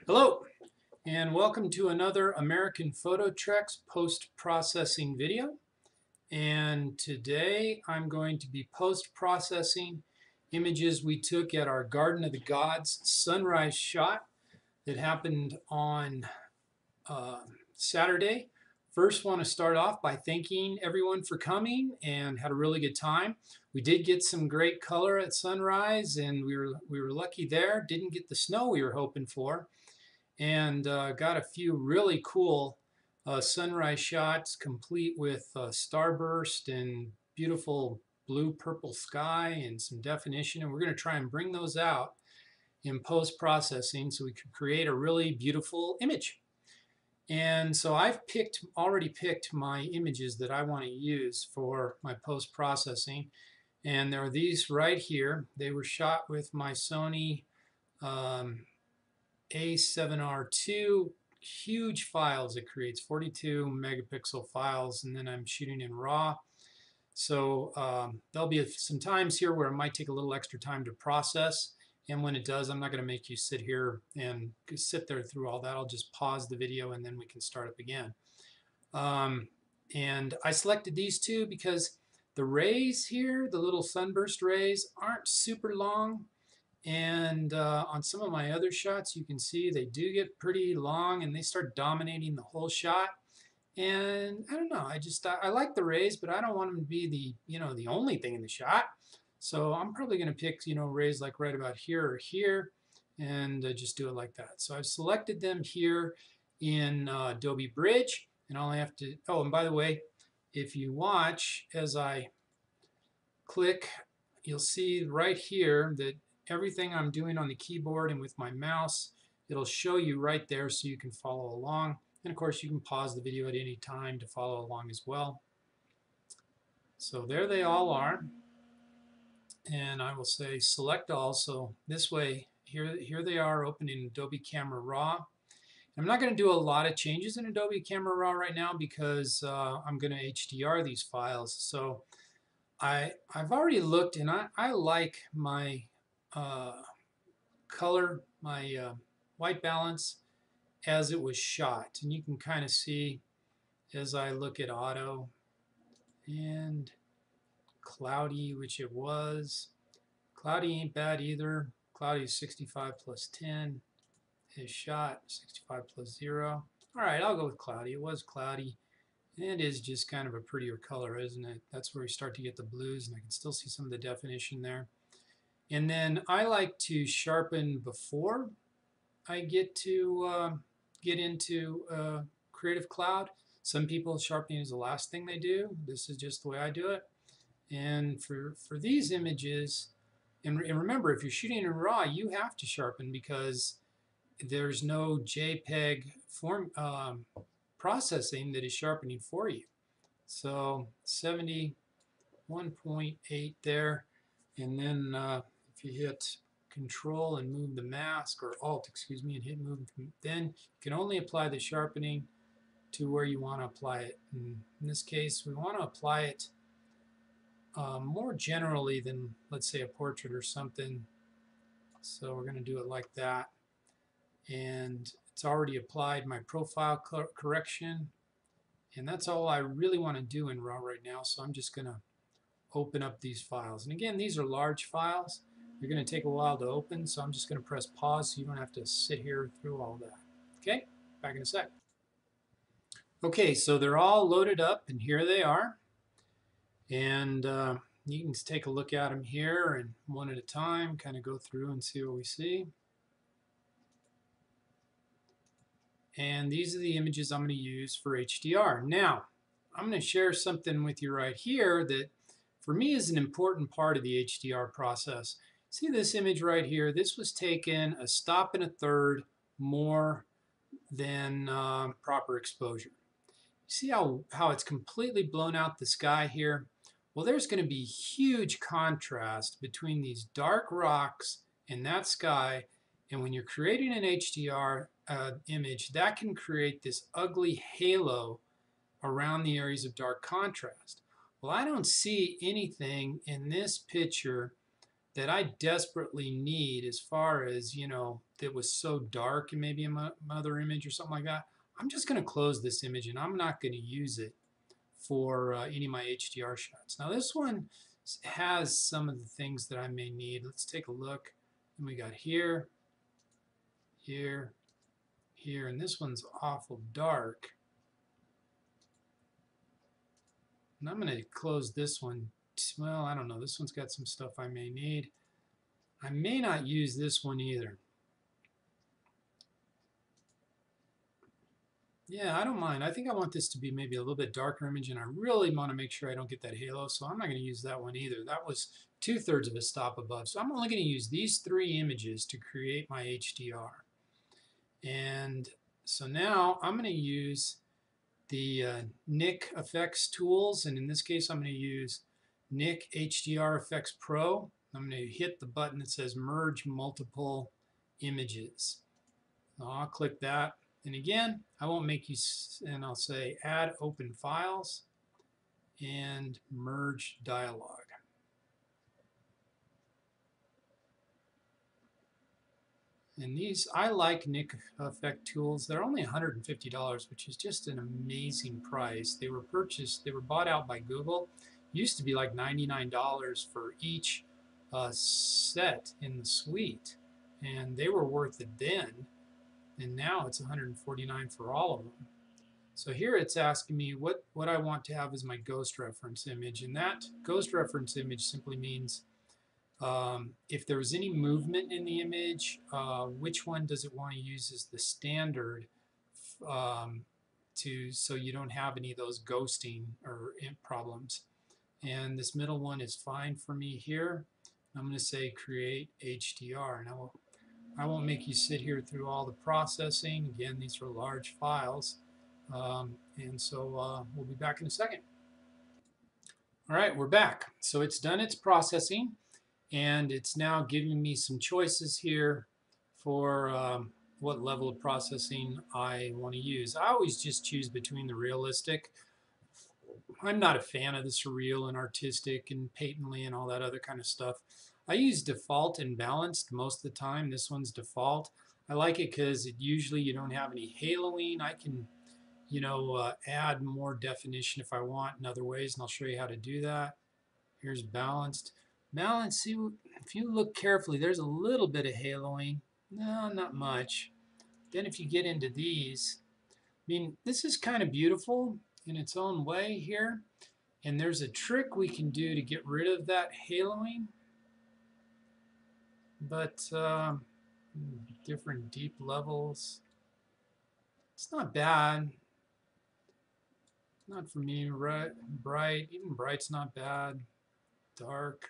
Hello, and welcome to another American Photo Treks post-processing video. And today I'm going to be post-processing images we took at our Garden of the Gods sunrise shot that happened on Saturday. First, want to start off by thanking everyone for coming and had a really good time. We did get some great color at sunrise, and we were lucky there. Didn't get the snow we were hoping for, and got a few really cool sunrise shots complete with starburst and beautiful blue purple sky and some definition, and we're going to try and bring those out in post-processing so we can create a really beautiful image. And so I've already picked my images that I want to use for my post-processing, and there are these right here. They were shot with my Sony A7R2, huge files. It creates 42 megapixel files, and then I'm shooting in RAW. So there'll be some times here where it might take a little extra time to process, and when it does, I'm not going to make you sit here and sit there through all that. I'll just pause the video and then we can start up again. And I selected these two because the rays here, the little sunburst rays, aren't super long. And on some of my other shots, you can see they do get pretty long and they start dominating the whole shot. And I don't know, I like the rays, but I don't want them to be the only thing in the shot. So I'm probably going to pick rays like right about here or here, and just do it like that. So I've selected them here in Adobe Bridge, and all I have to, oh, and by the way, if you watch as I click, you'll see right here that everything I'm doing on the keyboard and with my mouse, it'll show you right there so you can follow along. And of course, you can pause the video at any time to follow along as well. So there they all are. And I will say select all. So this way, here they are open in Adobe Camera Raw. I'm not going to do a lot of changes in Adobe Camera Raw right now because I'm going to HDR these files. So I've already looked, and I like my color, my white balance as it was shot. And you can kind of see as I look at auto and cloudy, which it was. Cloudy ain't bad either. Cloudy is 65 plus 10. Is shot 65 plus 0. All right, I'll go with cloudy. It was cloudy. And it is just kind of a prettier color, isn't it? That's where we start to get the blues, and I can still see some of the definition there. And then I like to sharpen before I get into Creative Cloud. Some people, sharpening is the last thing they do. This is just the way I do it. And for these images, and remember, if you're shooting in RAW, you have to sharpen because there's no JPEG form processing that is sharpening for you. So 71.8 there, and then if you hit Control and move the mask, or Alt, excuse me, and hit move, then you can only apply the sharpening to where you want to apply it. And in this case, we want to apply it more generally than, let's say, a portrait or something. So we're going to do it like that. And it's already applied my profile correction. And that's all I really want to do in RAW right now. So I'm just going to open up these files. And again, these are large files. They're going to take a while to open. So I'm just going to press pause so you don't have to sit here through all that. Okay, back in a sec. Okay, so they're all loaded up, and here they are. And you can take a look at them here and one at a time, kind of go through and see what we see. And these are the images I'm going to use for HDR. Now, I'm going to share something with you right here that for me is an important part of the HDR process. See this image right here? This was taken a stop and a third more than proper exposure. See how it's completely blown out the sky here? Well, there's going to be huge contrast between these dark rocks and that sky, and when you're creating an HDR image, that can create this ugly halo around the areas of dark contrast. Well, I don't see anything in this picture that I desperately need as far as, that was so dark in maybe another image or something like that, I'm just going to close this image and I'm not going to use it for any of my HDR shots. Now this one has some of the things that I may need. Let's take a look. And we got here, here, here, and this one's awful dark. And I'm going to close this one. Well, I don't know. This one's got some stuff I may need. I may not use this one either. Yeah, I don't mind. I think I want this to be maybe a little bit darker image, and I really want to make sure I don't get that halo, so I'm not going to use that one either. That was 2/3 of a stop above. So I'm only going to use these 3 images to create my HDR. And so now I'm going to use the Nik Efex tools, and in this case I'm going to use Nik HDR Efex Pro. I'm going to hit the button that says Merge Multiple Images. So I'll click that. And again, I won't make you, and I'll say Add Open Files and Merge Dialog. And these, I like Nik Efex tools. They're only $150, which is just an amazing price. They were bought out by Google. Used to be like $99 for each set in the suite, and they were worth it then. And now it's $149 for all of them. So here it's asking me what I want to have as my ghost reference image, and that ghost reference image simply means if there was any movement in the image, which one does it want to use as the standard so you don't have any of those ghosting or problems. And this middle one is fine for me here. I'm going to say create HDR, and I won't make you sit here through all the processing. Again, these are large files, and so we'll be back in a second. All right, we're back. So it's done its processing, and it's now giving me some choices here for what level of processing I want to use. I always just choose between the realistic. I'm not a fan of the surreal and artistic and patently and all that other kind of stuff. I use default and balanced most of the time. This one's default. I like it because usually you don't have any haloing. I can, add more definition if I want in other ways, and I'll show you how to do that. Here's balanced. Balanced, see, if you look carefully, there's a little bit of haloing. No, not much. Then if you get into these, I mean, this is kind of beautiful in its own way here. And there's a trick we can do to get rid of that haloing. But different deep levels. It's not bad. Not for me, bright. Even bright's not bad. Dark.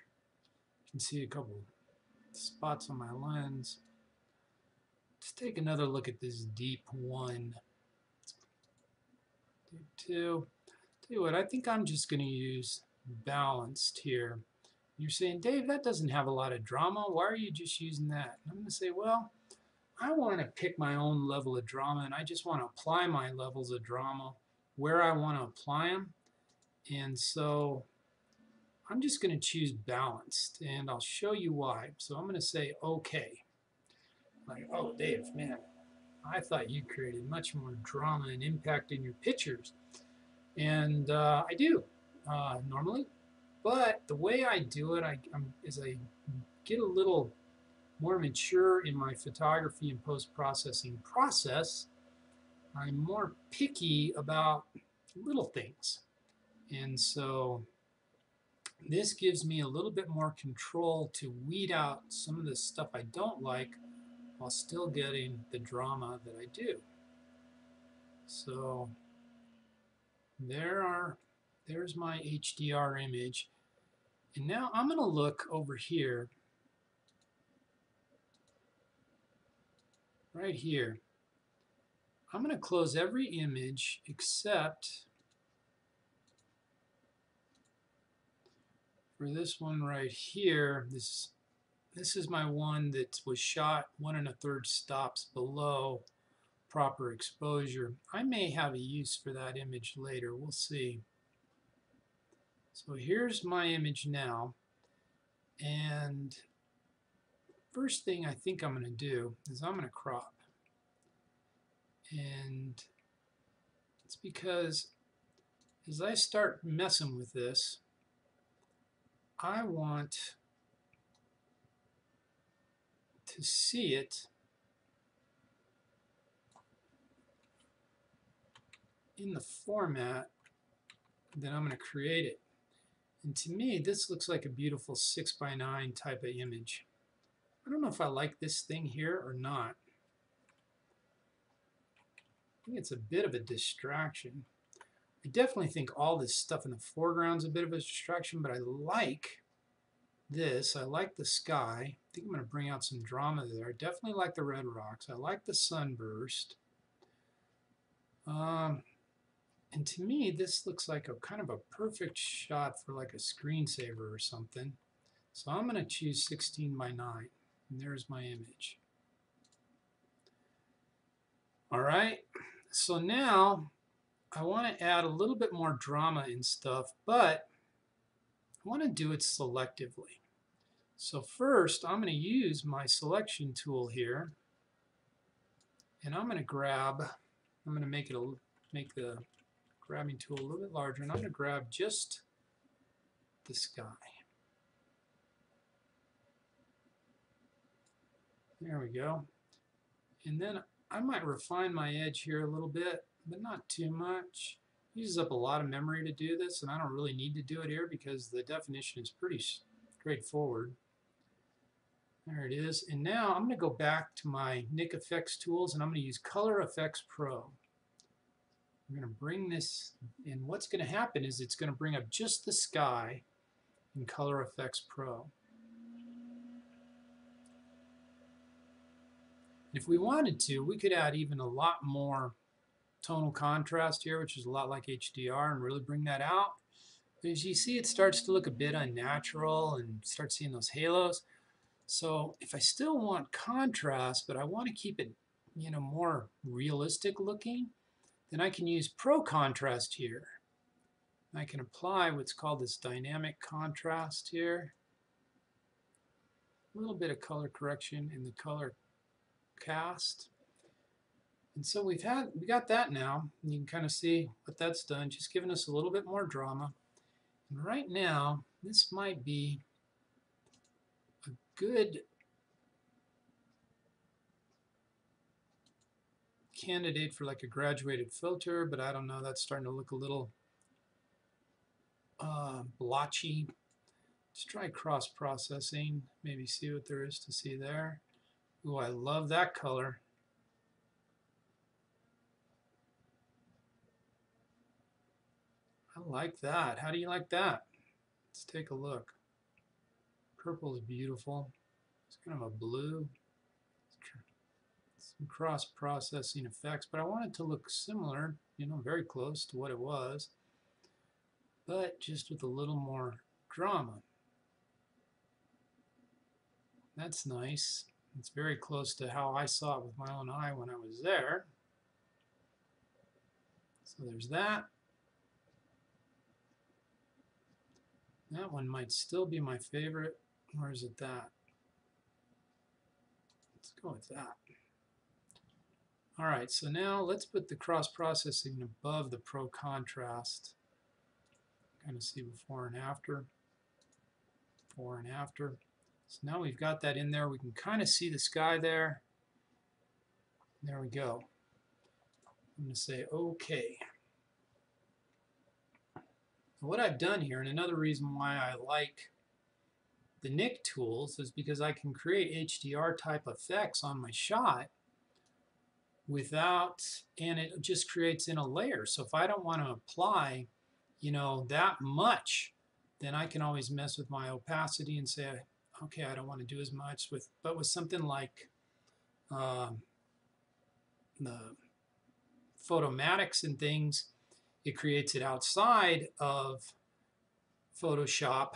You can see a couple spots on my lens. Let's take another look at this deep one. Deep 2. Tell you what, I think I'm just going to use balanced here. You're saying, Dave, that doesn't have a lot of drama. Why are you just using that? And I'm going to say, well, I want to pick my own level of drama, and I just want to apply my levels of drama where I want to apply them. And so I'm just going to choose balanced, and I'll show you why. So I'm going to say OK. Like, oh, Dave, man, I thought you created much more drama and impact in your pictures. And I do normally. But the way I do it is I get a little more mature in my photography and post-processing process. I'm more picky about little things. And so this gives me a little bit more control to weed out some of the stuff I don't like while still getting the drama that I do. So there's my HDR image. And now I'm going to look over here, right here. I'm going to close every image except for this one right here. This is my one that was shot 1 1/3 stops below proper exposure. I may have a use for that image later. We'll see. So here's my image now, and first thing I think I'm going to do is I'm going to crop. And it's because as I start messing with this, I want to see it in the format that I'm going to create it. And to me, this looks like a beautiful 6:9 type of image. I don't know if I like this thing here or not. I think it's a bit of a distraction. I definitely think all this stuff in the foreground is a bit of a distraction, but I like this. I like the sky. I think I'm going to bring out some drama there. I definitely like the red rocks. I like the sunburst. And to me, this looks like a kind of a perfect shot for like a screensaver or something. So I'm going to choose 16:9, and there's my image. All right, so now I want to add a little bit more drama and stuff, but I want to do it selectively. So first, I'm going to use my selection tool here, and I'm going to make the grabbing tool a little bit larger, and I'm going to grab just the sky. There we go. And then I might refine my edge here a little bit, but not too much. It uses up a lot of memory to do this, and I don't really need to do it here because the definition is pretty straightforward. There it is. And now I'm going to go back to my Nik Efex tools, and I'm going to use Color Efex Pro. I'm going to bring this, and what's going to happen is it's going to bring up just the sky in Color Efex Pro. If we wanted to, we could add even a lot more tonal contrast here, which is a lot like HDR, and really bring that out. But as you see, it starts to look a bit unnatural and start seeing those halos. So if I still want contrast, but I want to keep it, more realistic looking, then I can use Pro Contrast here. I can apply what's called this dynamic contrast here. A little bit of color correction in the color cast. And so we got that now. And you can kind of see what that's done, just giving us a little bit more drama. And right now, this might be a good candidate for like a graduated filter, but I don't know, that's starting to look a little blotchy. Let's try cross-processing, maybe see what there is to see there. Ooh, I love that color. I like that. How do you like that? Let's take a look. Purple is beautiful. It's kind of a blue. Some cross-processing effects, but I want it to look similar, very close to what it was, but just with a little more drama. That's nice. It's very close to how I saw it with my own eye when I was there. So there's that. That one might still be my favorite. Where is it that? Let's go with that. All right, so now let's put the cross-processing above the Pro Contrast. Kind of see before and after. Before and after. So now we've got that in there. We can kind of see the sky there. There we go. I'm going to say OK. What I've done here, and another reason why I like the Nik tools, is because I can create HDR type effects on my shot without, and it just creates in a layer. So if I don't want to apply, that much, then I can always mess with my opacity and say, okay, I don't want to do as much with, but with something like the photomatics and things, it creates it outside of Photoshop,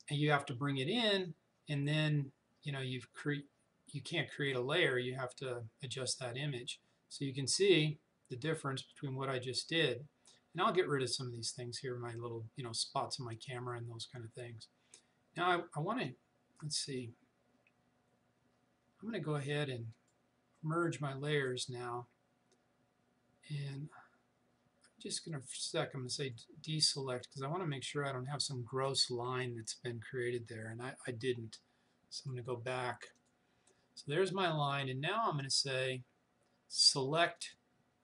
and you have to bring it in, and then you can't create a layer. You have to adjust that image. So you can see the difference between what I just did. And I'll get rid of some of these things here, my little spots on my camera and those kind of things. Now I want to, let's see. I'm going to go ahead and merge my layers now. And I'm just going to, for a sec, I'm going to say deselect because I want to make sure I don't have some gross line that's been created there, and I didn't. So I'm going to go back. So there's my line, and now I'm going to say select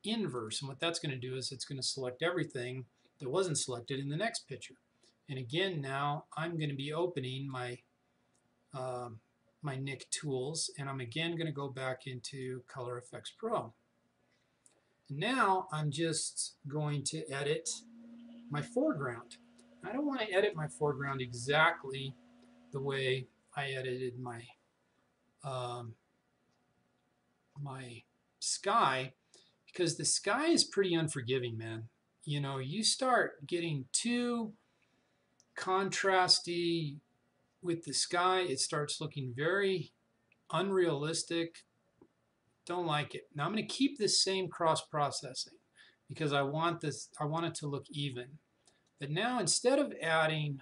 inverse, and what that's going to do is it's going to select everything that wasn't selected in the next picture. And again, now I'm going to be opening my my Nik tools, and I'm again going to go back into Color Efex Pro. And now I'm just going to edit my foreground. I don't want to edit my foreground exactly the way I edited my my sky, because the sky is pretty unforgiving, man. You know, you start getting too contrasty with the sky, it starts looking very unrealistic. Don't like it. Now I'm going to keep this same cross processing because I want it to look even. But now instead of adding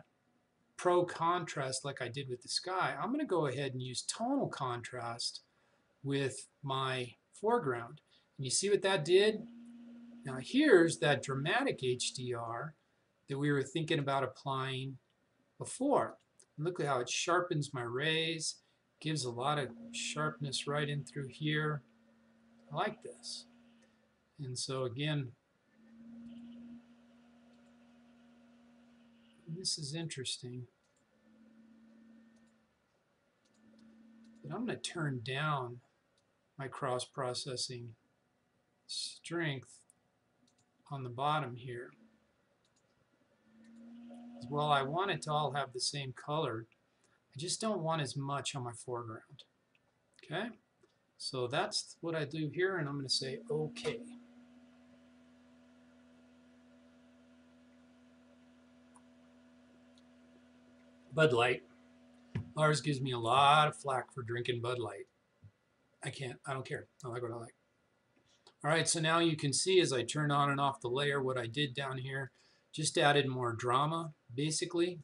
pro contrast like I did with the sky, I'm going to go ahead and use tonal contrast with my foreground. And you see what that did? Now here's that dramatic HDR that we were thinking about applying before. And look at how it sharpens my rays, gives a lot of sharpness right in through here. I like this. And so again, this is interesting. But I'm going to turn down my cross-processing strength on the bottom here. Well, I want it to all have the same color. I just don't want as much on my foreground. Okay? So that's what I do here, and I'm going to say OK. Bud Light. Lars gives me a lot of flack for drinking Bud Light. I don't care. I like what I like. All right, so now you can see as I turn on and off the layer what I did down here. Just added more drama, basically.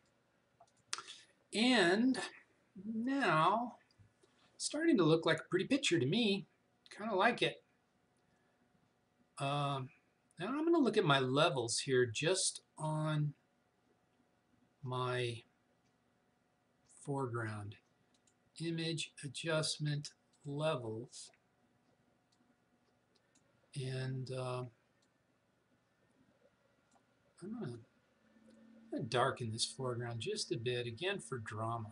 And now, starting to look like a pretty picture to me. Kind of like it. Now I'm going to look at my levels here just on my foreground. Image adjustment levels. And I'm going to darken this foreground just a bit, again for drama.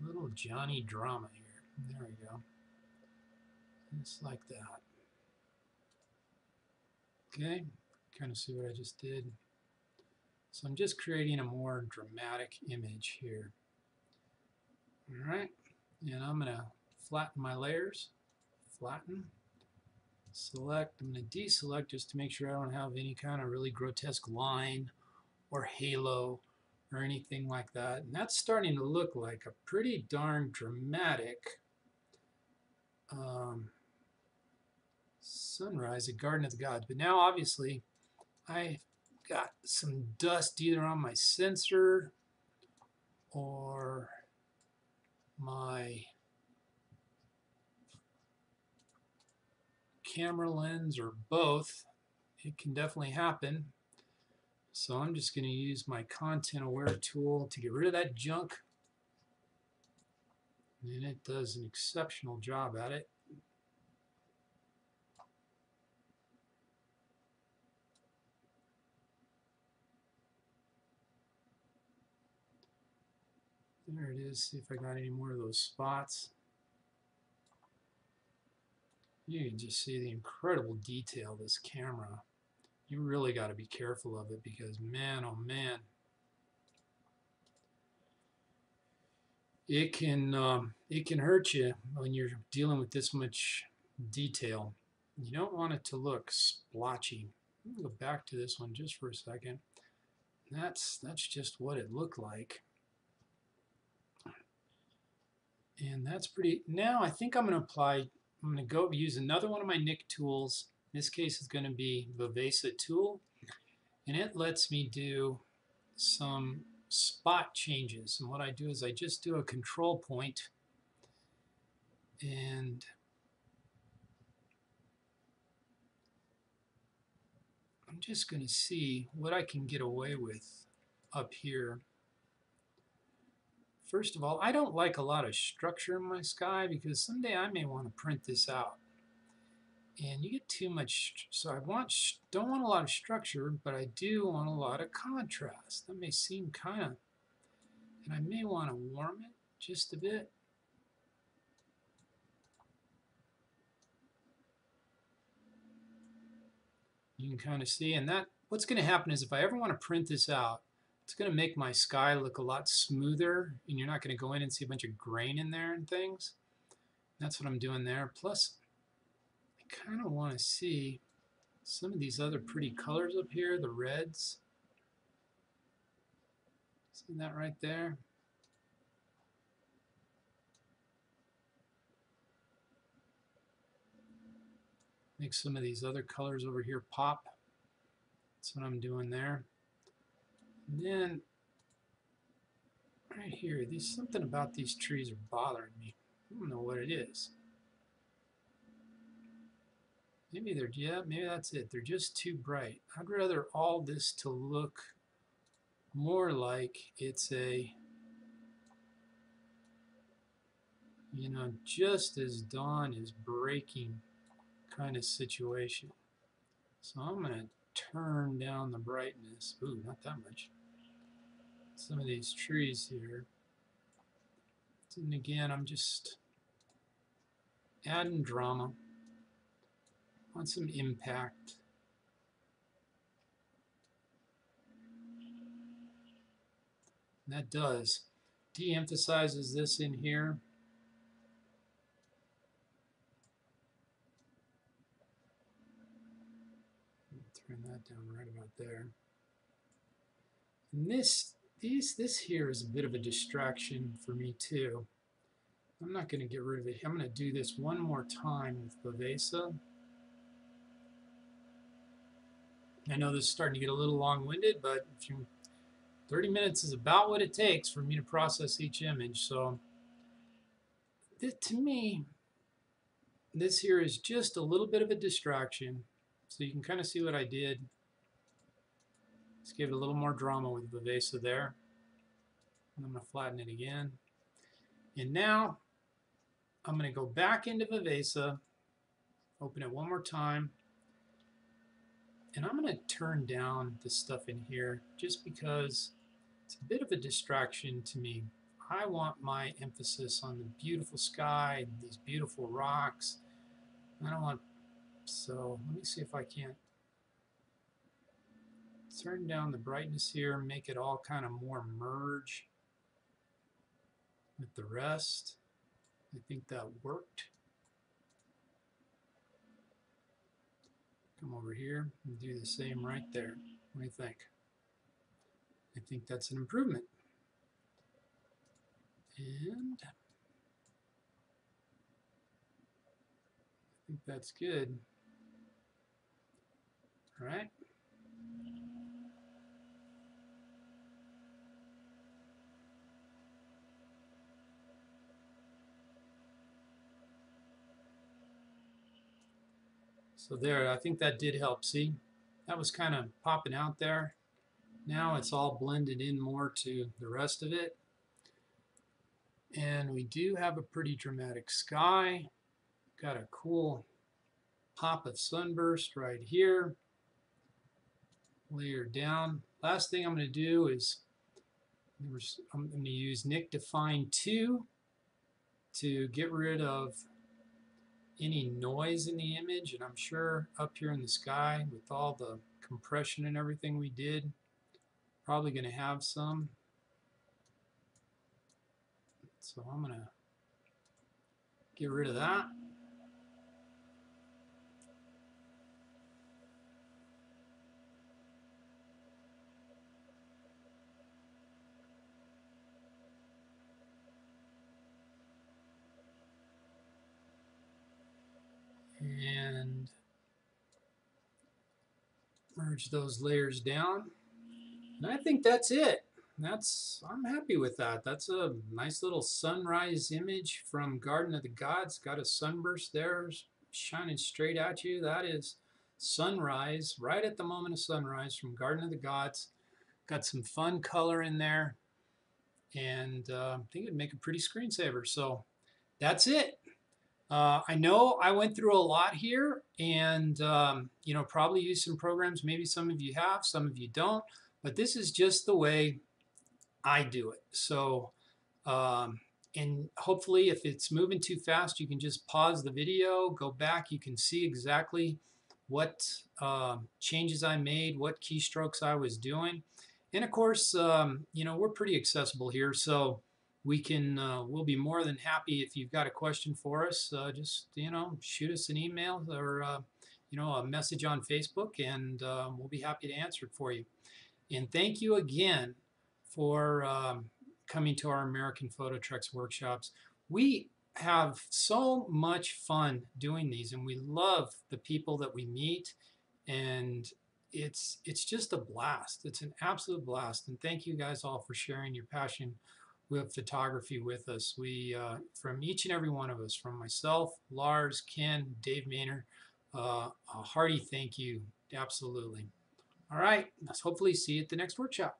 A little Johnny drama here. There we go. Just like that. Okay, kind of see what I just did. So I'm just creating a more dramatic image here. All right, and I'm going to flatten my layers. Flatten. Select. I'm going to deselect just to make sure I don't have any kind of really grotesque line or halo or anything like that. And that's starting to look like a pretty darn dramatic sunrise at Garden of the Gods. But now obviously I got some dust either on my sensor or my camera lens or both. It can definitely happen. So I'm just going to use my content aware tool to get rid of that junk. And it does an exceptional job at it. There it is. See if I got any more of those spots. You can just see the incredible detail of this camera. You really got to be careful of it because, man, oh man, it can hurt you when you're dealing with this much detail. You don't want it to look splotchy. Let me go back to this one just for a second. That's just what it looked like. And that's pretty. Now I think I'm going to go use another one of my Nik tools. In this case, it's going to be Vivesa tool. And it lets me do some spot changes. And what I do is I just do a control point. And I'm just going to see what I can get away with up here. First of all, I don't like a lot of structure in my sky because someday I may want to print this out. And you get too much, so I don't want a lot of structure, but I do want a lot of contrast. That may seem kind of, and I may want to warm it just a bit. You can kind of see, and that what's going to happen is if I ever want to print this out, it's going to make my sky look a lot smoother, and you're not going to go in and see a bunch of grain in there and things. That's what I'm doing there. Plus, I kind of want to see some of these other pretty colors up here, the reds. See that right there? Make some of these other colors over here pop. That's what I'm doing there. And then right here, there's something about these trees are bothering me. I don't know what it is. Maybe they're, yeah, maybe that's it. They're just too bright. I'd rather all this to look more like it's a, you know, just as dawn is breaking kind of situation. So I'm going to turn down the brightness. Ooh, not that much. Some of these trees here. And again, I'm just adding drama. Want some impact. And that does. De-emphasizes this in here. Turn that down right about there. And this here is a bit of a distraction for me too. I'm not going to get rid of it. I'm going to do this one more time with Vivesa. I know this is starting to get a little long-winded, but 30 minutes is about what it takes for me to process each image. So to me, this here is just a little bit of a distraction. So you can kind of see what I did. Just give it a little more drama with Vivesa there. And I'm going to flatten it again. And now I'm going to go back into Vivesa, open it one more time, and I'm going to turn down the stuff in here just because it's a bit of a distraction to me. I want my emphasis on the beautiful sky, these beautiful rocks. I don't want, so let me see if I can't turn down the brightness here, make it all kind of more merge with the rest. I think that worked. Come over here and do the same right there. What do you think? I think that's an improvement. And I think that's good. All right. So there, I think that did help. See, that was kind of popping out there. Now it's all blended in more to the rest of it. And we do have a pretty dramatic sky. Got a cool pop of sunburst right here. Layer down. Last thing I'm going to do is I'm going to use Nik Efex 2 to get rid of any noise in the image, and I'm sure up here in the sky with all the compression and everything we did, probably going to have some. So I'm going to get rid of that. And merge those layers down. And I think that's it. I'm happy with that. That's a nice little sunrise image from Garden of the Gods. Got a sunburst there shining straight at you. That is sunrise, right at the moment of sunrise from Garden of the Gods. Got some fun color in there, and I think it'd make a pretty screensaver. So that's it. I know I went through a lot here, and you know, probably use some programs. Maybe some of you have, some of you don't, but this is just the way I do it. So, um, and hopefully if it's moving too fast, you can just pause the video, go back. You can see exactly what changes I made, what keystrokes I was doing. And of course, you know, we're pretty accessible here. So we can, we'll be more than happy if you've got a question for us, just, you know, shoot us an email or, you know, a message on Facebook, and we'll be happy to answer it for you. And thank you again for coming to our American Photo Trucks workshops. We have so much fun doing these, and we love the people that we meet, and it's just a blast. It's an absolute blast. And thank you guys all for sharing your passion with photography with us. We, from each and every one of us, from myself, Lars, Ken, Dave Maynard, a hearty thank you. Absolutely. All right, let's hopefully see you at the next workshop.